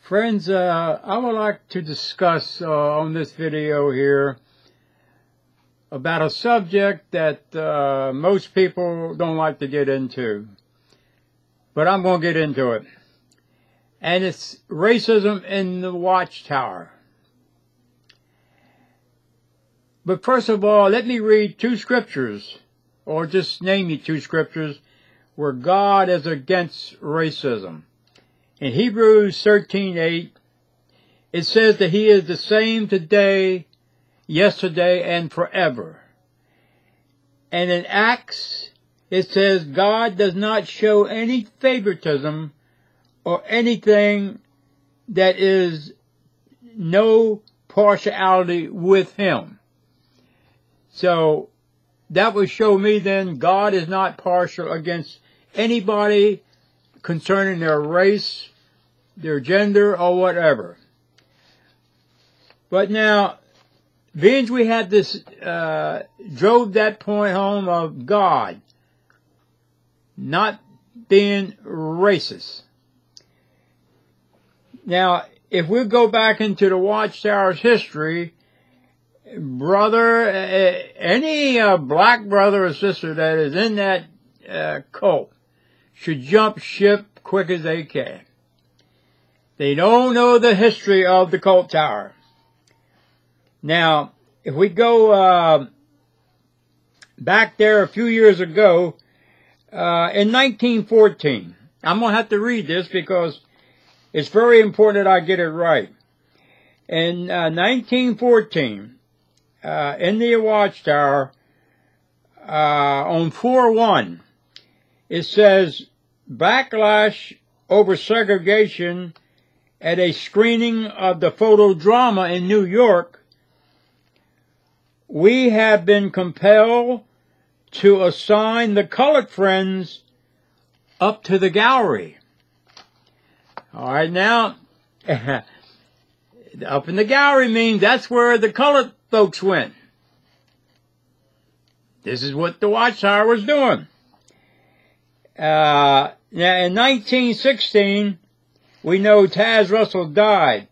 Friends, I would like to discuss on this video here about a subject that most people don't like to get into, but I'm going to get into it. And it's racism in the Watchtower. But first of all, let me read two scriptures, or just name you two scriptures, where God is against racism. In Hebrews 13:8, it says that He is the same today, yesterday, and forever. And in Acts, it says God does not show any favoritism or anything that is no partiality with Him. So that would show me then God is not partial against anybody concerning their race, their gender, or whatever. But now, being we had this, drove that point home of God not being racist. Now, if we go back into the Watchtower's history, brother, any black brother or sister that is in that cult should jump ship quick as they can. They don't know the history of the cult tower. Now, if we go back there a few years ago, in 1914, I'm going to have to read this because it's very important that I get it right. In 1914, in the Watchtower, on 4/1, it says, backlash over segregation at a screening of the photodrama in New York. We have been compelled to assign the colored friends up to the gallery. All right, now, up in the gallery means that's where the colored folks went. This is what the Watchtower was doing. Now, in 1916, we know Taz Russell died,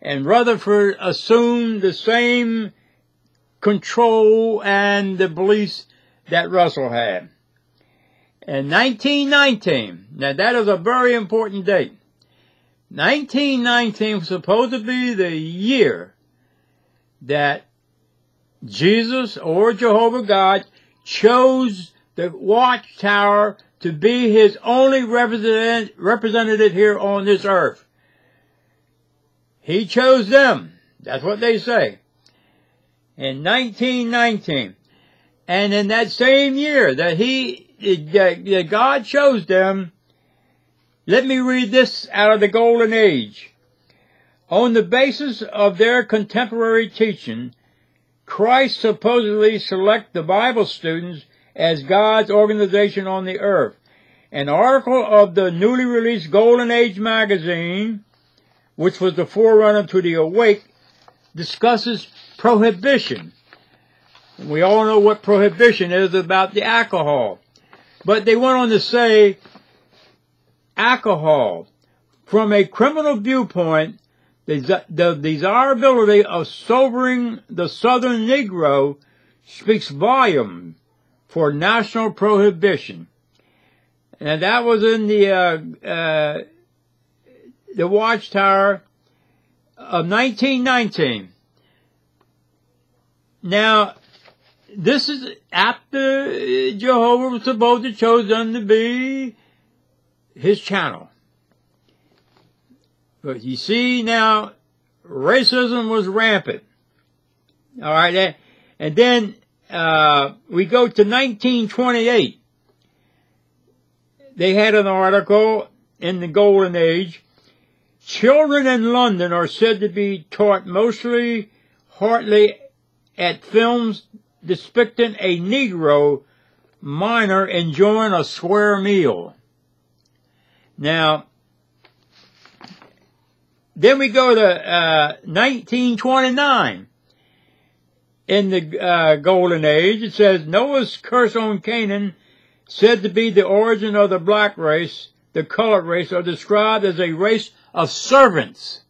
and Rutherford assumed the same control and the beliefs that Russell had. In 1919, now that is a very important date. 1919 was supposed to be the year that Jesus or Jehovah God chose the Watchtower to be His only representative here on this earth. He chose them. That's what they say. In 1919. And in that same year that God chose them, let me read this out of the Golden Age. On the basis of their contemporary teaching, Christ supposedly select the Bible students as God's organization on the earth. An article of the newly released Golden Age magazine, which was the forerunner to the Awake, discusses prohibition. We all know what prohibition is about the alcohol. But they went on to say, alcohol, from a criminal viewpoint, the desirability of sobering the Southern Negro speaks volumes for national prohibition. And that was in the Watchtower of 1919. Now, this is after Jehovah was supposed to choose them to be His channel. But you see now, racism was rampant. All right, and then we go to 1928. They had an article in the Golden Age. Children in London are said to be taught mostly heartily at films depicting a Negro miner enjoying a square meal. Now, then we go to 1929. In the Golden Age, it says, Noah's curse on Canaan, said to be the origin of the black race, the colored race, are described as a race of servants.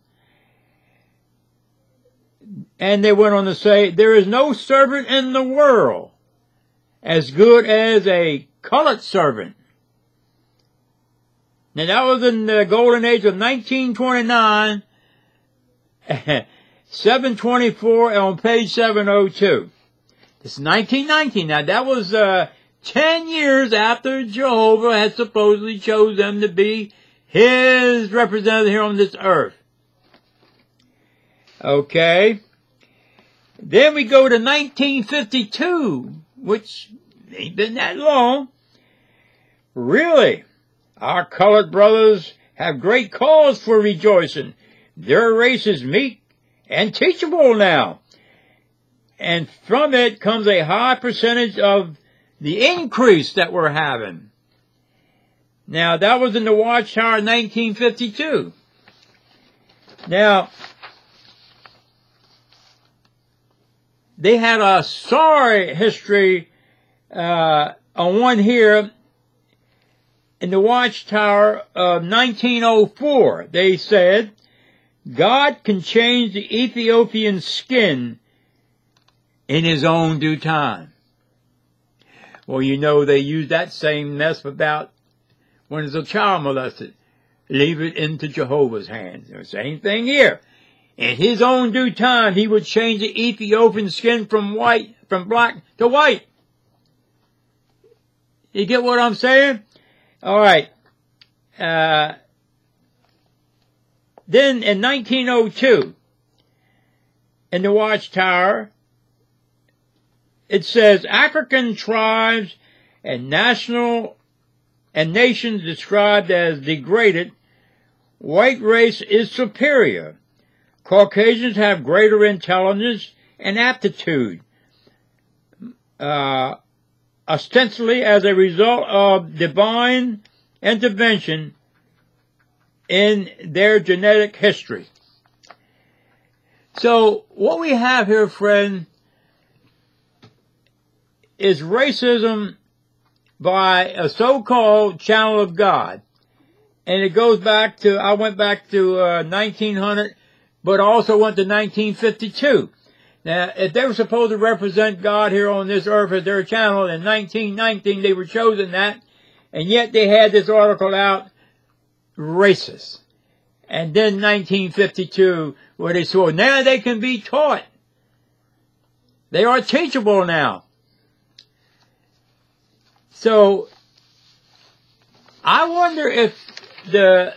And they went on to say, there is no servant in the world as good as a colored servant. Now that was in the golden age of 1929, 724 on page 702. This is 1919. Now that was 10 years after Jehovah had supposedly chosen them to be his representative here on this earth. Okay. Then we go to 1952, which ain't been that long. Really, our colored brothers have great cause for rejoicing. Their race is meek and teachable now. And from it comes a high percentage of the increase that we're having. Now, that was in the Watchtower in 1952. Now, they had a sorry history on one here in the Watchtower of 1904. They said, God can change the Ethiopian skin in his own due time. Well, you know, they use that same mess about when there's a child molested. Leave it into Jehovah's hands. The same thing here. In his own due time, he would change the Ethiopian skin from black to white. You get what I'm saying? All right. Then in 1902, in the Watchtower, it says, African tribes and nations described as degraded, white race is superior. Caucasians have greater intelligence and aptitude, ostensibly as a result of divine intervention in their genetic history. So what we have here, friend, is racism by a so-called channel of God. And it goes back to, I went back to 1900, but also went to 1952. Now, if they were supposed to represent God here on this earth as their channel, in 1919 they were chosen that, and yet they had this article out, racist. And then 1952, where they saw, now they can be taught. They are teachable now. So, I wonder if the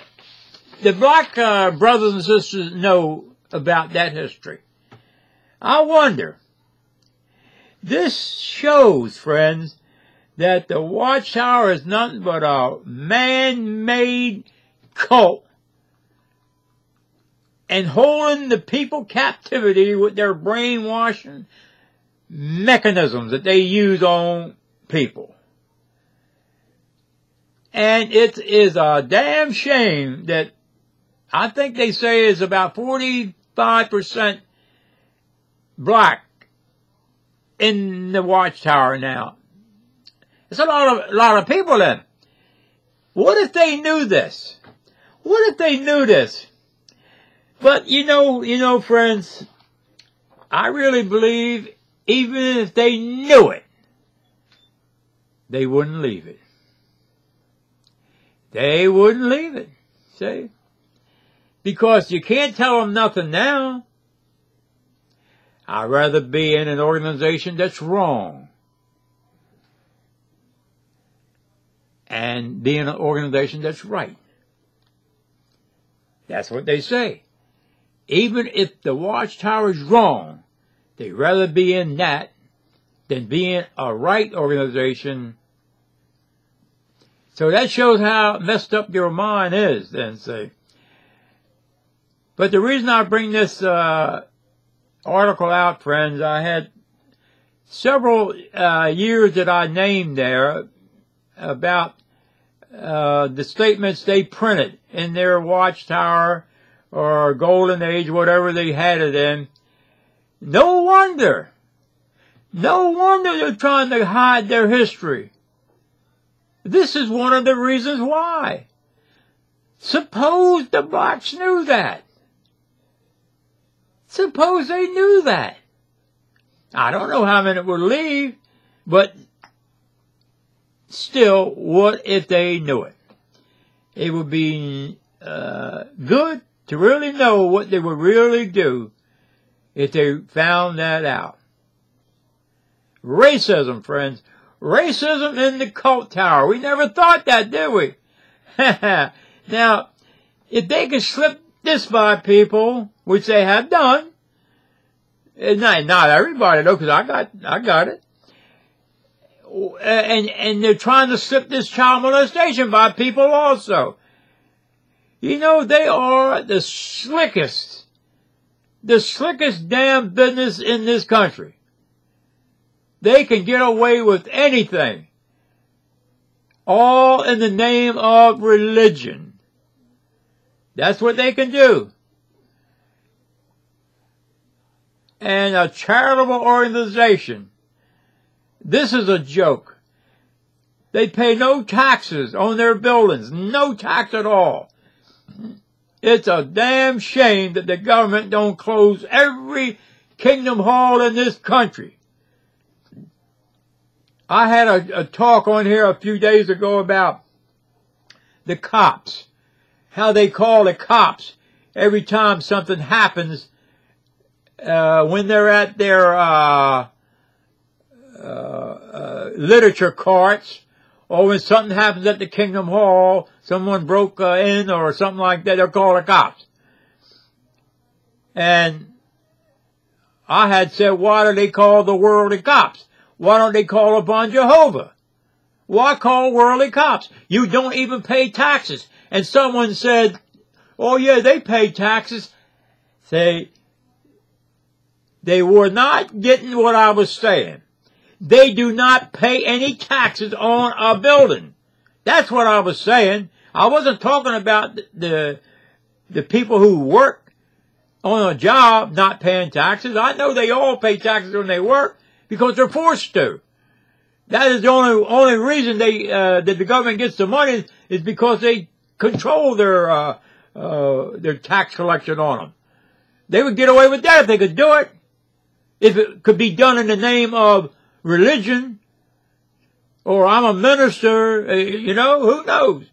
black brothers and sisters know about that history. I wonder. This shows, friends, that the Watchtower is nothing but a man-made cult and holding the people captivity with their brainwashing mechanisms that they use on people. And it is a damn shame that I think they say is about 45% black in the Watchtower now. It's a lot of people in. What if they knew this? What if they knew this? But you know, friends, I really believe even if they knew it, they wouldn't leave it. They wouldn't leave it, see? Because you can't tell them nothing now. I'd rather be in an organization that's wrong and be in an organization that's right. That's what they say. Even if the Watchtower is wrong, they'd rather be in that than be in a right organization. So that shows how messed up your mind is, then, see. But the reason I bring this article out, friends, I had several years that I named there about the statements they printed in their Watchtower or Golden Age, whatever they had it in. No wonder they're trying to hide their history. This is one of the reasons why. Suppose the blacks knew that. Suppose they knew that. I don't know how many would leave, but still, what if they knew it? It would be good to really know what they would really do if they found that out. Racism, friends. Racism in the cult tower. We never thought that, did we? Now, if they could slip this by people, which they have done, not everybody though, because I got it. And they're trying to slip this child molestation by people also. You know, they are the slickest damn business in this country. They can get away with anything. All in the name of religion. That's what they can do. And a charitable organization. This is a joke. They pay no taxes on their buildings. No tax at all. It's a damn shame that the government don't close every Kingdom Hall in this country. I had a talk on here a few days ago about the cops. How they call the cops every time something happens when they're at their literature carts, or when something happens at the Kingdom Hall, someone broke in or something like that, they're called the cops. And I had said, why do they call the worldly cops? Why don't they call upon Jehovah? Why call worldly cops? You don't even pay taxes. And someone said, oh yeah, they pay taxes. Say, they were not getting what I was saying. They do not pay any taxes on a building. That's what I was saying. I wasn't talking about the people who work on a job not paying taxes. I know they all pay taxes when they work because they're forced to. That is the only reason that the government gets the money is because they control their tax collection on them. They would get away with that if they could do it. If it could be done in the name of religion, or I'm a minister, who knows?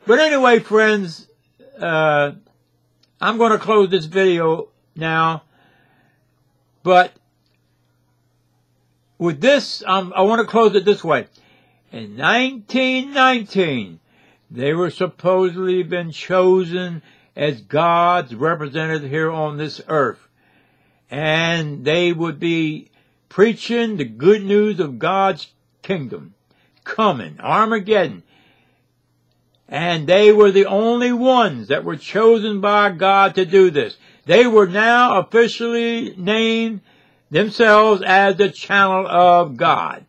But anyway, friends, I'm going to close this video now. But with this, I want to close it this way. In 1919, they were supposedly been chosen as God's representative here on this earth. And they would be preaching the good news of God's kingdom coming, Armageddon. And they were the only ones that were chosen by God to do this. They were now officially named themselves as the channel of God,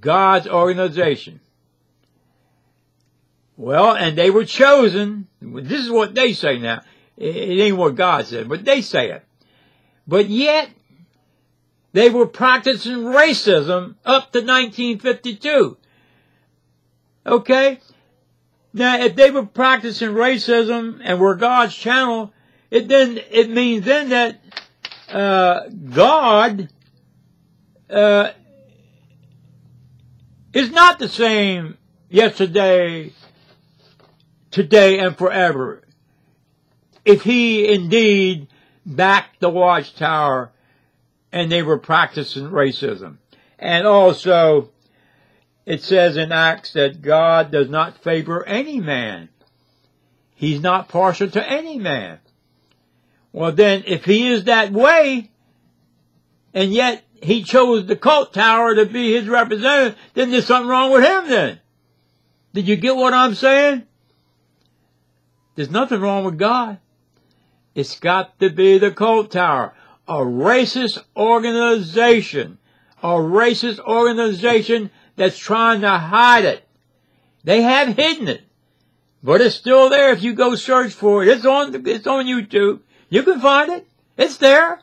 God's organization. Well, and they were chosen. This is what they say now. It ain't what God said, but they say it. But yet, they were practicing racism up to 1952. Okay? Now, if they were practicing racism and were God's channel, it means then that God is not the same yesterday, today, and forever. If he indeed backed the Watchtower and they were practicing racism. And also, it says in Acts that God does not favor any man. He's not partial to any man. Well then, if he is that way, and yet he chose the cult tower to be his representative, then there's something wrong with him then. Did you get what I'm saying? There's nothing wrong with God. It's got to be the cult tower. A racist organization. A racist organization that's trying to hide it. They have hidden it. But it's still there if you go search for it. It's on YouTube. You can find it. It's there.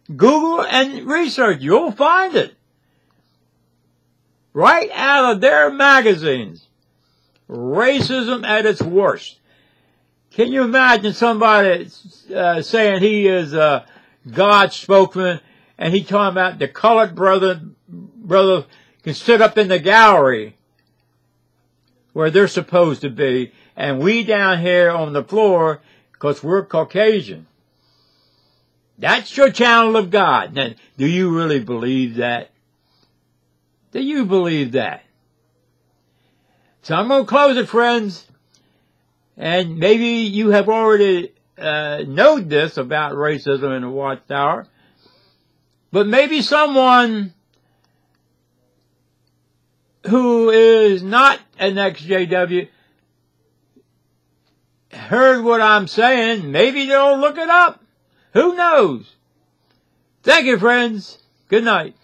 Google and research. You'll find it. Right out of their magazines. Racism at its worst. Can you imagine somebody saying he is God's spokesman, and he talking about the colored brother can sit up in the gallery where they're supposed to be, and we down here on the floor because we're Caucasian. That's your channel of God. Now, do you really believe that? Do you believe that? So I'm going to close it, friends. And maybe you have already known this about racism in the Watchtower. But maybe someone who is not an XJW heard what I'm saying. Maybe they'll look it up. Who knows? Thank you, friends. Good night.